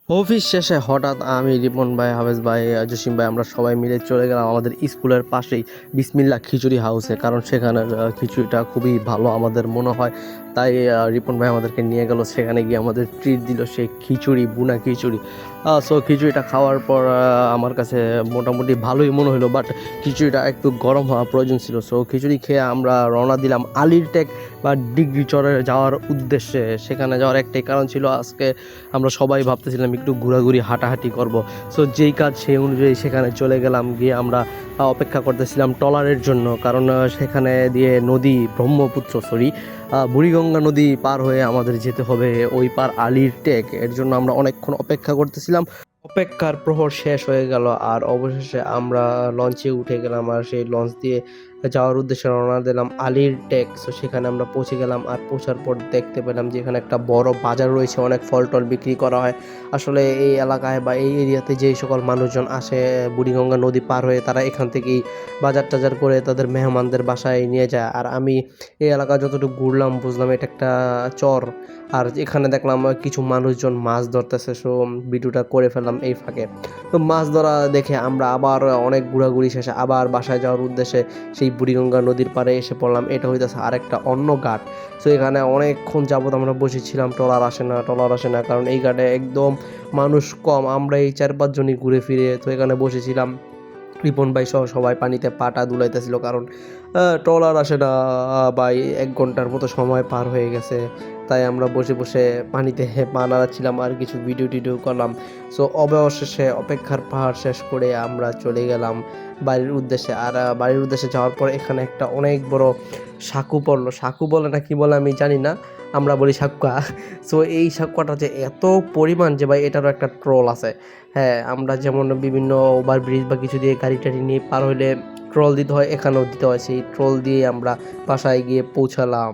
Office শেষে হঠাৎ আমি, রিপন ভাই, হাফেজ ভাই, জসিম ভাই আমরা সবাই মিলে চলে গেলাম আমাদের স্কুলের পাশেই বিসমিল্লাহ খিচুড়ি হাউসে। কারণ সেখানের খিচুড়িটা খুবই ভালো আমাদের মনে হয়। তাই রিপন ভাই আমাদেরকে নিয়ে গেল, সেখানে গিয়ে আমাদের ট্রিট দিল সেই খিচুড়ি, বুনা খিচুড়ি। সো খিচুড়িটা খাওয়ার পর আমার কাছে মোটামুটি ভালোই মনে হলো, বাট খিচুড়িটা একটু গরম হওয়া প্রয়োজন ছিল। সো খিচুড়ি খেয়ে আমরা রওনা দিলাম আলীর টেক বা ডিগ্রি চরে যাওয়ার উদ্দেশ্যে। সেখানে যাওয়ার একটাই কারণ ছিল, আজকে আমরা সবাই ভাবতেছিলাম একটু ঘোরাঘুরি হাঁটাহাঁটি করব। সো যেই কাজ সেই অনুযায়ী সেখানে চলে গেলাম। গিয়ে আমরা অপেক্ষা করতেছিলাম ট্রলারের জন্য, কারণ সেখানে দিয়ে নদী ব্রহ্মপুত্র বুড়িগঙ্গা নদী পার হয়ে আমাদের যেতে হবে ওই পার আলীর টেক। এর জন্য আমরা অনেকক্ষণ অপেক্ষা করতেছিলাম। অপেক্ষার প্রহর শেষ হয়ে গেল আর অবশেষে আমরা লঞ্চে উঠে গেলাম, আর সেই লঞ্চ দিয়ে যাওয়ার উদ্দেশ্যে রওনা দিলাম আলীর টেক। সো সেখানে আমরা পৌঁছে গেলাম, আর পৌঁছার পর দেখতে পেলাম যে এখানে একটা বড় বাজার রয়েছে, অনেক ফল টল বিক্রি করা হয়। আসলে এই এলাকায় বা এই এরিয়াতে যেই সকল মানুষজন আসে বুড়িগঙ্গা নদী পার হয়ে, তারা এখান থেকেই বাজার টাজার করে তাদের মেহমানদের বাসায় নিয়ে যায়। আর আমি এই এলাকা যতটুকু ঘুরলাম বুঝলাম এটা একটা চর। আর এখানে দেখলাম কিছু মানুষজন মাছ ধরতেছে। সো ভিডিওটা করে ফেললাম এই ফাঁকে। তো মাছ ধরা দেখে আমরা আবার অনেক ঘোরাঘুরি শেষে আবার বাসায় যাওয়ার উদ্দেশ্যে সেই বুড়িগঙ্গা নদীর পাড়ে এসে পড়লাম। এটা হইতেছে আরেকটা অন্য ঘাট। সো এখানে অনেকক্ষণ যাবত আমরা বসেছিলাম, ট্রলার আসে না, কারণ এই ঘাটে একদম মানুষ কম। আমরা এই 4-5 জনই ঘুরে ফিরে তো এখানে বসেছিলাম। রিপন ভাই সহ সবাই পানিতে পাটা দুলাইতেছিল, কারণ ট্রলার আসে না। বা 1 ঘন্টার মতো সময় পার হয়ে গেছে। তাই আমরা বসে বসে পানিতে পা নাড়াচ্ছিলাম আর কিছু ভিডিও টিডিও করলাম। সো অবশেষে অপেক্ষার পাহাড় শেষ করে আমরা চলে গেলাম বাড়ির উদ্দেশ্যে। আর বাড়ির উদ্দেশ্যে যাওয়ার পর এখানে একটা অনেক বড় সাঁকু পড়লো। সাঁকু বলে না কি বলে আমি জানি না, আমরা বলি সাক্কা। সো এই সাক্কাটা যে এত পরিমাণ যে ভাই এটারও একটা ট্রল আছে। হ্যাঁ, আমরা যেমন বিভিন্ন ওভারব্রিজ বা কিছু দিয়ে গাড়ি টাড়ি নিয়ে পার হইলে ট্রল দিতে হয়, এখানেও দিতে হয়। সেই ট্রল দিয়ে আমরা বাসায় গিয়ে পৌঁছালাম।